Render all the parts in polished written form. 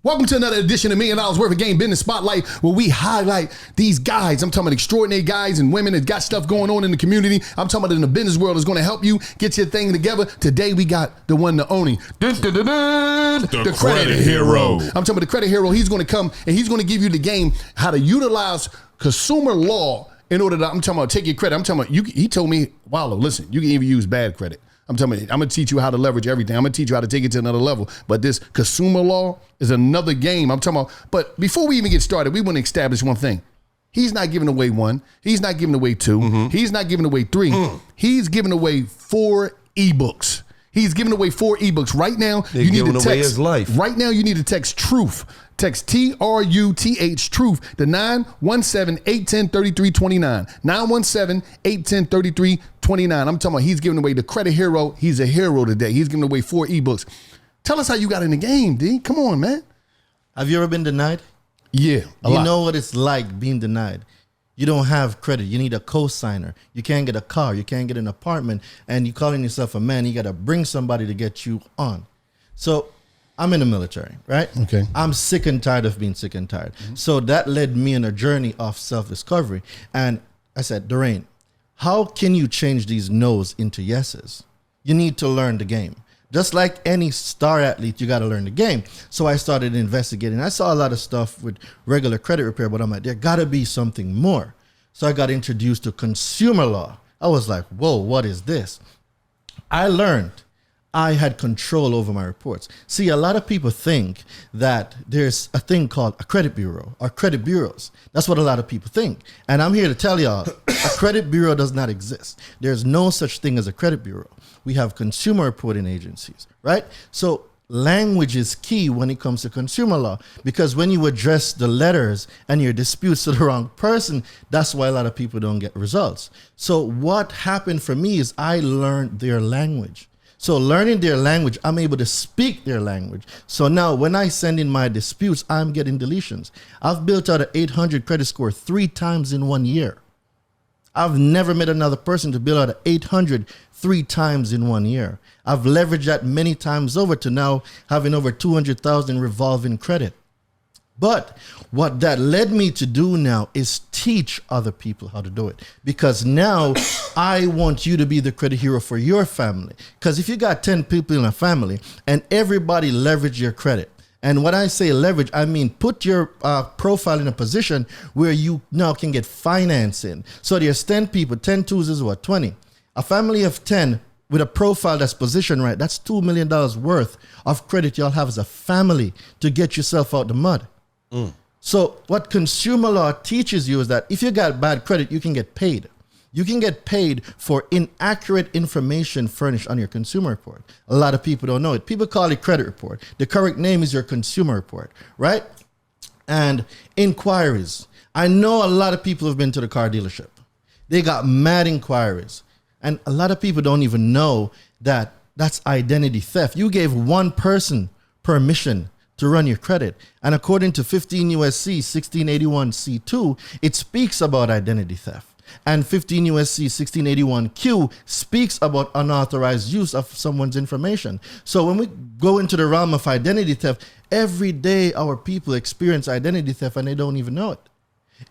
Welcome to another edition of $1 Million Worth of Game Business Spotlight, where we highlight these guys. I'm talking about extraordinary guys and women that got stuff going on in the community. I'm talking about in the business world is going to help you get your thing together. Today we got the one, the only, the credit hero. I'm talking about the credit hero. He's going to come and he's going to give you the game, how to utilize consumer law in order to, I'm talking about take your credit. I'm talking about, he told me, Wallow, listen, you can even use bad credit. I'm telling you, I'm going to teach you how to leverage everything. I'm going to teach you how to take it to another level. But this consumer law is another game. I'm talking about, but before we even get started, we want to establish one thing. He's not giving away one. He's not giving away two. Mm-hmm. He's not giving away three. He's giving away 4 ebooks. He's giving away 4 ebooks. Right now, you need to text. Away his life. Right now, you need to text TRUTH. Text TRUTH, TRUTH, to 917-810-3329. 917-810-3329. I'm talking about he's giving away the credit hero. He's a hero today. He's giving away 4 ebooks. Tell us how you got in the game, D. Come on, man. Have you ever been denied? Yeah, a lot. You know what it's like being denied. You don't have credit. You need a co-signer. You can't get a car. You can't get an apartment. And you calling yourself a man, you got to bring somebody to get you on. So I'm in the military, right? Okay. I'm sick and tired of being sick and tired. Mm-hmm. So that led me on a journey of self-discovery. And I said, Daraine, how can you change these no's into yeses? You need to learn the game. Just like any star athlete, you got to learn the game. So I started investigating. I saw a lot of stuff with regular credit repair, but I'm like, there got to be something more. So I got introduced to consumer law. I was like, whoa, what is this? I learned I had control over my reports. See, a lot of people think that there's a thing called a credit bureau or credit bureaus. That's what a lot of people think. And I'm here to tell y'all, a credit bureau does not exist. There's no such thing as a credit bureau. We have consumer reporting agencies, right? So language is key when it comes to consumer law, because when you address the letters and your disputes to the wrong person, that's why a lot of people don't get results. So what happened for me is I learned their language. So learning their language, I'm able to speak their language. So now when I send in my disputes, I'm getting deletions. I've built out an 800 credit score 3 times in 1 year. I've never met another person to build out an 800 3 times in 1 year. I've leveraged that many times over to now having over 200,000 revolving credit. But what that led me to do now is teach other people how to do it, because now I want you to be the credit hero for your family. Because if you got 10 people in a family and everybody leverage your credit, and when I say leverage, I mean put your profile in a position where you now can get financing. So there's 10 people, 10 twos is what, 20. A family of 10 with a profile that's positioned right, that's $2 million worth of credit y'all have as a family to get yourself out the mud. So what consumer law teaches you is that if you got bad credit, you can get paid. You can get paid for inaccurate information furnished on your consumer report. A lot of people don't know it. People call it credit report. The correct name is your consumer report, right? And inquiries. I know a lot of people have been to the car dealership. They got mad inquiries. And a lot of people don't even know that that's identity theft. You gave one person permission to run your credit. And according to 15 USC 1681 C2, it speaks about identity theft. And 15 USC 1681 Q speaks about unauthorized use of someone's information. So when we go into the realm of identity theft, every day our people experience identity theft and they don't even know it.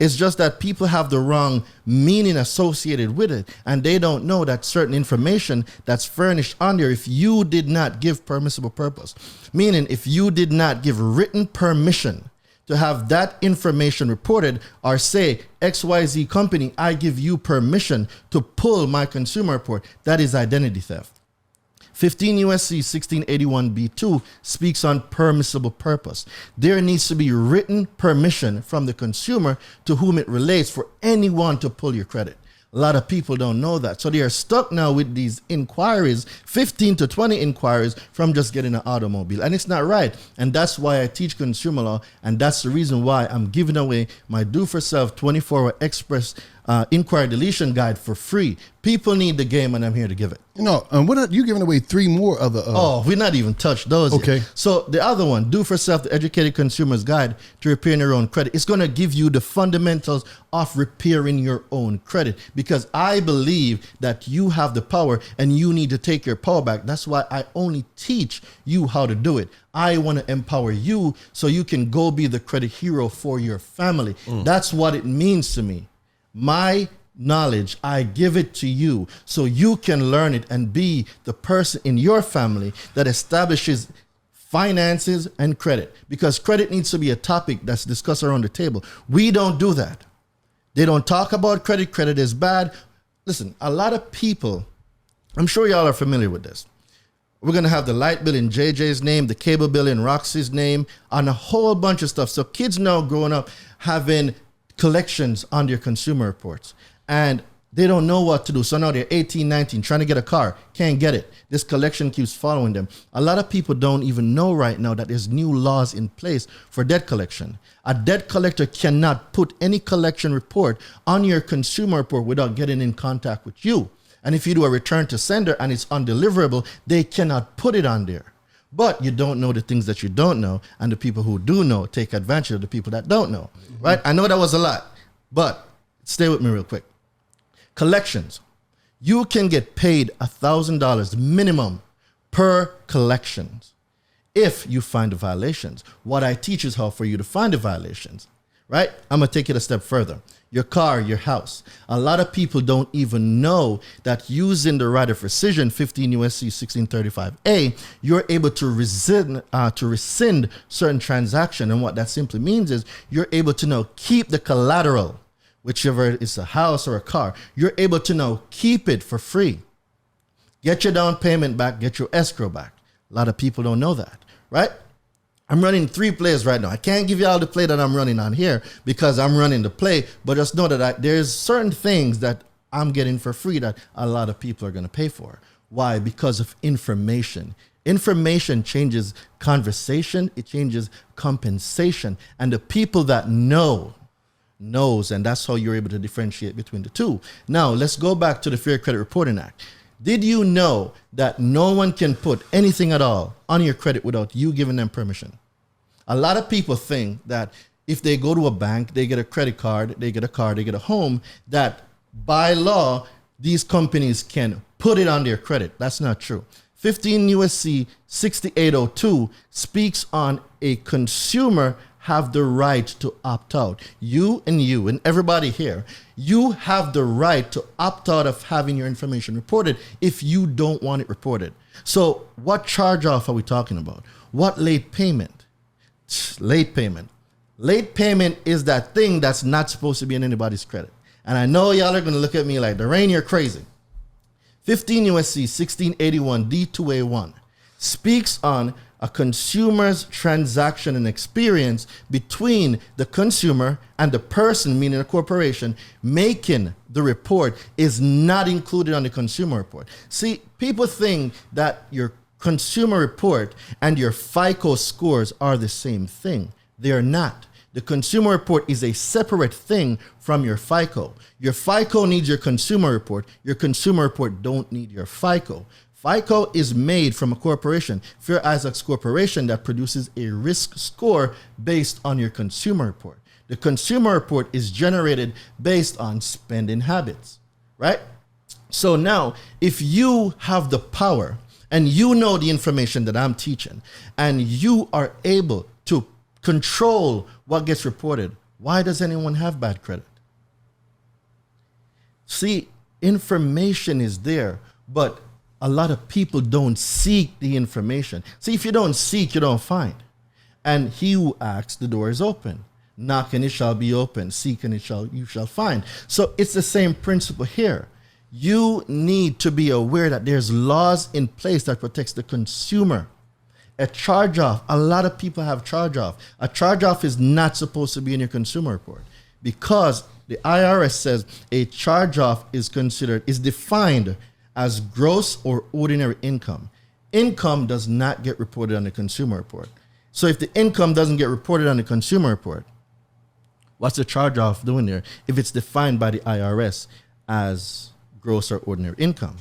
It's just that people have the wrong meaning associated with it, and they don't know that certain information that's furnished on there, if you did not give permissible purpose, meaning if you did not give written permission to have that information reported, or say XYZ company, I give you permission to pull my consumer report, that is identity theft. 15 USC 1681 B2 speaks on permissible purpose. There needs to be written permission from the consumer to whom it relates for anyone to pull your credit. A lot of people don't know that. So they are stuck now with these inquiries, 15 to 20 inquiries from just getting an automobile. And it's not right. And that's why I teach consumer law. And that's the reason why I'm giving away my Do For Self 24-hour express inquiry deletion guide for free. People need the game, and I'm here to give it. What are you giving away 3 more other? We're not even touched those Okay. yet. So the other one, Do For Self, the Educated Consumer's Guide to Repairing Your Own Credit. It's going to give you the fundamentals of repairing your own credit, because I believe that you have the power and you need to take your power back. That's why I only teach you how to do it. I want to empower you so you can go be the credit hero for your family. That's what it means to me. My knowledge, I give it to you so you can learn it and be the person in your family that establishes finances and credit, because credit needs to be a topic that's discussed around the table. We don't do that. They don't talk about credit. Credit is bad. Listen, a lot of people, I'm sure y'all are familiar with this. We're going to have the light bill in JJ's name, the cable bill in Roxy's name, and a whole bunch of stuff. So kids now growing up having collections on their consumer reports, and they don't know what to do. So now they're 18, 19, trying to get a car, can't get it. This collection keeps following them. A lot of people don't even know right now that there's new laws in place for debt collection. A debt collector cannot put any collection report on your consumer report without getting in contact with you. And if you do a return to sender and it's undeliverable, they cannot put it on there. But you don't know the things that you don't know, and the people who do know take advantage of the people that don't know, right? I know that was a lot, but stay with me real quick. Collections. You can get paid $1,000 minimum per collections if you find the violations. What I teach is how for you to find the violations, right? I'm going to take it a step further. Your car, your house. A lot of people don't even know that using the right of rescission, 15 USC 1635A, you're able to rescind certain transaction. And what that simply means is you're able to now keep the collateral, whichever it's a house or a car. You're able to now keep it for free. Get your down payment back, get your escrow back. A lot of people don't know that, right? I'm running 3 plays right now. I can't give you all the play that I'm running on here because I'm running the play, but just know that there's certain things that I'm getting for free that a lot of people are going to pay for. Why? Because of information. Information changes conversation. It changes compensation. And the people that knows, and that's how you're able to differentiate between the two. Now, let's go back to the Fair Credit Reporting Act. Did you know that no one can put anything at all on your credit without you giving them permission? A lot of people think that if they go to a bank, they get a credit card, they get a car, they get a home, that by law, these companies can put it on their credit. That's not true. 15 USC 6802 speaks on a consumer have the right to opt out. You and everybody here, you have the right to opt out of having your information reported if you don't want it reported. So what charge off are we talking about? What late payment? Late payment. Late payment is that thing that's not supposed to be in anybody's credit. And I know y'all are going to look at me like, Daraine, you're crazy. 15 USC 1681 D2A1 speaks on a consumer's transaction and experience between the consumer and the person, meaning a corporation, making the report is not included on the consumer report. See, people think that your consumer report and your FICO scores are the same thing. They are not. The consumer report is a separate thing from your FICO. Your FICO needs your consumer report. Your consumer report don't need your FICO. FICO is made from a corporation, Fair Isaacs Corporation, that produces a risk score based on your consumer report. The consumer report is generated based on spending habits, right? So now, if you have the power and you know the information that I'm teaching and you are able to control what gets reported, why does anyone have bad credit? See, information is there, but a lot of people don't seek the information. See, if you don't seek, you don't find. And he who asks, the door is open. Knock and it shall be open. Seek and you shall find. So it's the same principle here. You need to be aware that there's laws in place that protects the consumer. A charge-off, a lot of people have charge-off. A charge-off is not supposed to be in your consumer report because the IRS says a charge-off is defined as gross or ordinary income. Income does not get reported on the consumer report. So if the income doesn't get reported on the consumer report, What's the charge off doing there if it's defined by the IRS as gross or ordinary income?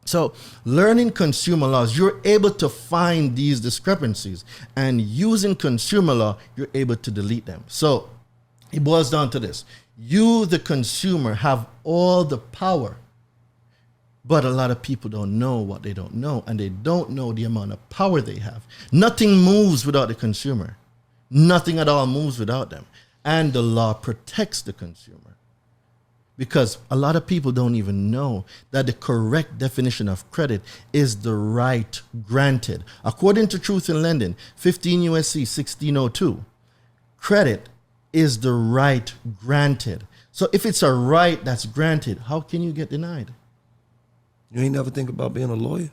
So learning consumer laws, you're able to find these discrepancies, and using consumer law, you're able to delete them. So it boils down to this. You, the consumer, have all the power, but a lot of people don't know what they don't know, and they don't know the amount of power they have. Nothing moves without the consumer. Nothing at all moves without them. And the law protects the consumer. Because a lot of people don't even know that the correct definition of credit is the right granted. According to Truth in Lending, 15 USC 1602, credit is the right granted. So if it's a right that's granted, how can you get denied? You ain't never think about being a lawyer?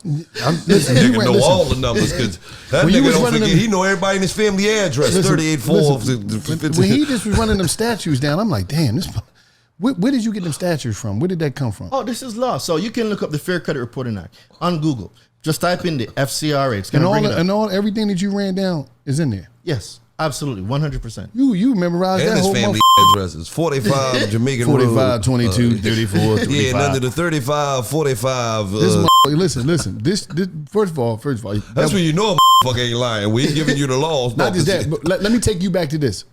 Listen, Nigga know all the numbers because that When you nigga was don't running forget. them- He know everybody in his family address. 38-4. when he just was running them statues down, I'm like, damn, this. Where did you get them statues from? Where did that come from? Oh, this is law. So you can look up the Fair Credit Reporting Act on Google. Just type in the FCRA. It's going to bring it up. Everything that you ran down is in there. Yes, absolutely, 100%. You memorized And that his whole family addresses. 45 Jamaican 45, Road. 22, 34, 35. Yeah, and under the 35, 45. This listen. This first of all, That's when you know a motherfucker ain't lying. We ain't giving you the laws. not just that. But let me take you back to this.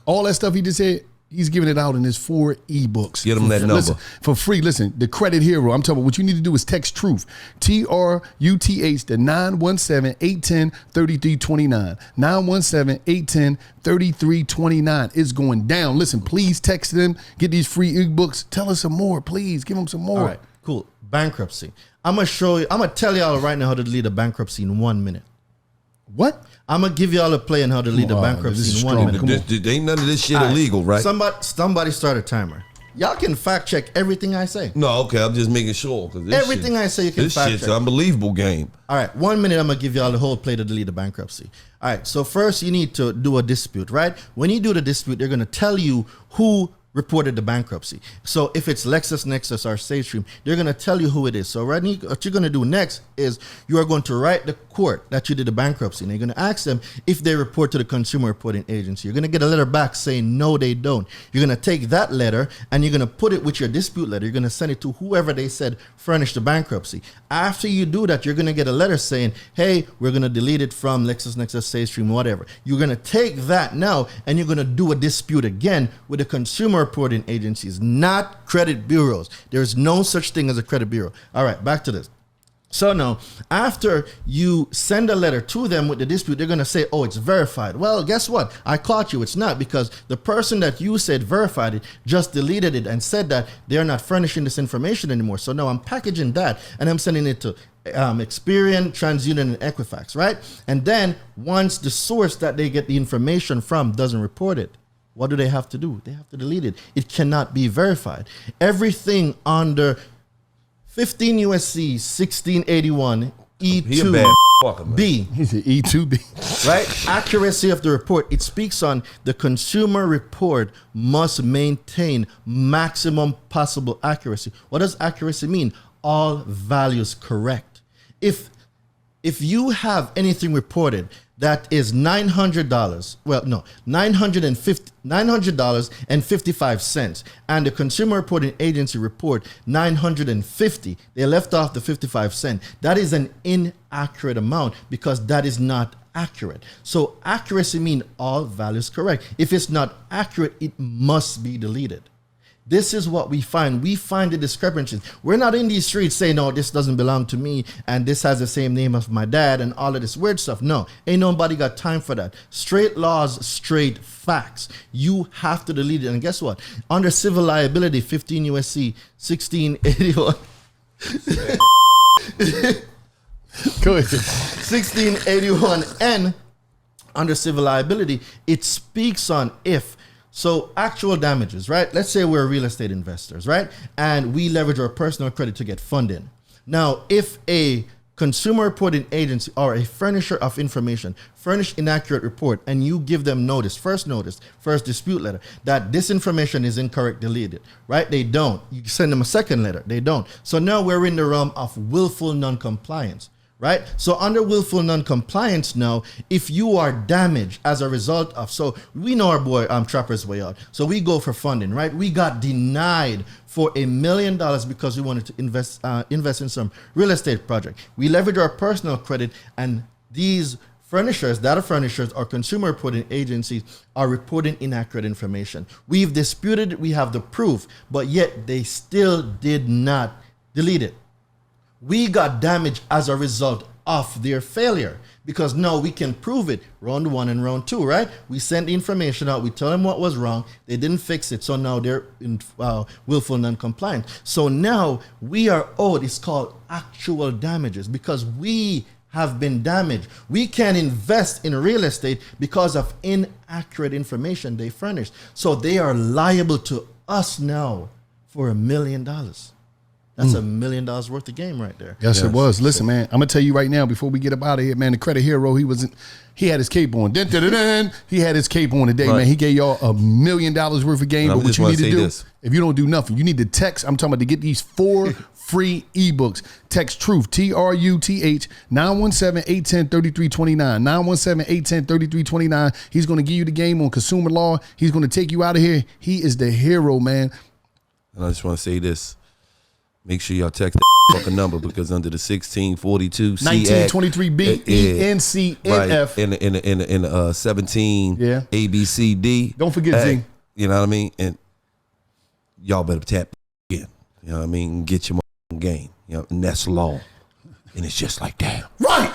All that stuff he just said, he's giving it out in his 4 ebooks. Get him that number. Listen, for free. Listen, the credit hero. I'm talking about what you need to do is text TRUTH. TRUTH to 917-810-3329. 917-810-3329. It's going down. Listen, please text them. Get these free ebooks. Tell us some more, please. Give them some more. All right, cool. Bankruptcy. I'm going to tell y'all right now how to delete a bankruptcy in 1 minute. What? I'm going to give y'all a play on how to delete a Wow, this bankruptcy is in 1 strong. minute. Come on. Ain't none of this shit All right, illegal, right? Somebody start a timer. Y'all can fact check everything I say. No, okay. I'm just making sure. Everything I say you can this fact shit's check. an unbelievable game. All right, 1 minute, I'm going to give y'all the whole play to delete a bankruptcy. All right, so first you need to do a dispute, right? When you do the dispute, they're going to tell you who reported the bankruptcy. So if it's LexisNexis or SageStream, they're going to tell you who it is. So what you're going to do next is you are going to write the court that you did the bankruptcy, and you're going to ask them if they report to the consumer reporting agency. You're going to get a letter back saying no, they don't. You're going to take that letter and you're going to put it with your dispute letter. You're going to send it to whoever they said furnished the bankruptcy. After you do that, you're going to get a letter saying, hey, we're going to delete it from LexisNexis, SageStream, whatever. You're going to take that now and you're going to do a dispute again with the consumer reporting agencies, not credit bureaus. There's no such thing as a credit bureau. All right, back to this. So now, after you send a letter to them with the dispute, they're going to say, oh, it's verified. Well, guess what? I caught you. It's not, because the person that you said verified it just deleted it and said that they're not furnishing this information anymore. So now I'm packaging that and I'm sending it to Experian, TransUnion, and Equifax, right? And then once the source that they get the information from doesn't report it, what do they have to do? They have to delete it. It cannot be verified. Everything under 15 USC 1681 He a bad fucker, man. E2B, He said E2B. right? Accuracy of the report. It speaks on the consumer report must maintain maximum possible accuracy. What does accuracy mean? All values correct. If you have anything reported that is $900, well, no, $900.55, and the consumer reporting agency report $950, they left off the 55 cents. That is an inaccurate amount because that is not accurate. So accuracy means all values correct. If it's not accurate, it must be deleted. This is what we find. We find the discrepancies. We're not in these streets saying, no, this doesn't belong to me and this has the same name of my dad and all of this weird stuff. No, ain't nobody got time for that. Straight laws, straight facts. You have to delete it. And guess what? Under civil liability, 15 USC 1681. Go ahead. 1681N, under civil liability, it speaks on if. So actual damages, right? Let's say we're real estate investors, right? And we leverage our personal credit to get funding. Now, if a consumer reporting agency or a furnisher of information furnish inaccurate report and you give them notice, first dispute letter, that this information is incorrect, delete it, right? They don't. You send them a second letter, they don't. So now we're in the realm of willful non-compliance. right? So under willful non-compliance now, if you are damaged as a result of, so we know our boy Trapper's Way Out. So we go for funding, right? We got denied for $1 million because we wanted to invest in some real estate project. We leverage our personal credit, and these furnishers, data furnishers, or consumer reporting agencies are reporting inaccurate information. We've disputed it, we have the proof, but yet they still did not delete it. We got damaged as a result of their failure because now we can prove it. Round 1 and round 2, right? We sent the information out. We tell them what was wrong. They didn't fix it. So now they're in willful non-compliant. So now we are owed, it's called actual damages because we have been damaged. We can invest in real estate because of inaccurate information they furnished. So they are liable to us now for $1 million. That's $1 million worth of game right there. Yes, it was. Listen, man, I'm gonna tell you right now before we get up out of here, man. The credit hero, he had his cape on. Dun, dun, dun, dun. He had his cape on today, man. He gave y'all $1 million worth of game. But what you need to do, if you don't do nothing, you need to text. I'm talking about to get these 4 free ebooks. Text TRUTH, TRUTH, 917-810-3329. 917-810-3329. He's gonna give you the game on consumer law. He's gonna take you out of here. He is the hero, man. And I just want to say this. Make sure y'all text that fucking number because under the 1642 1923B ENCNF in 17 ABCD. Don't forget Z. You know what I mean? And y'all better tap in. You know what I mean? Get your game. You know, and that's law. And it's just like that. Right.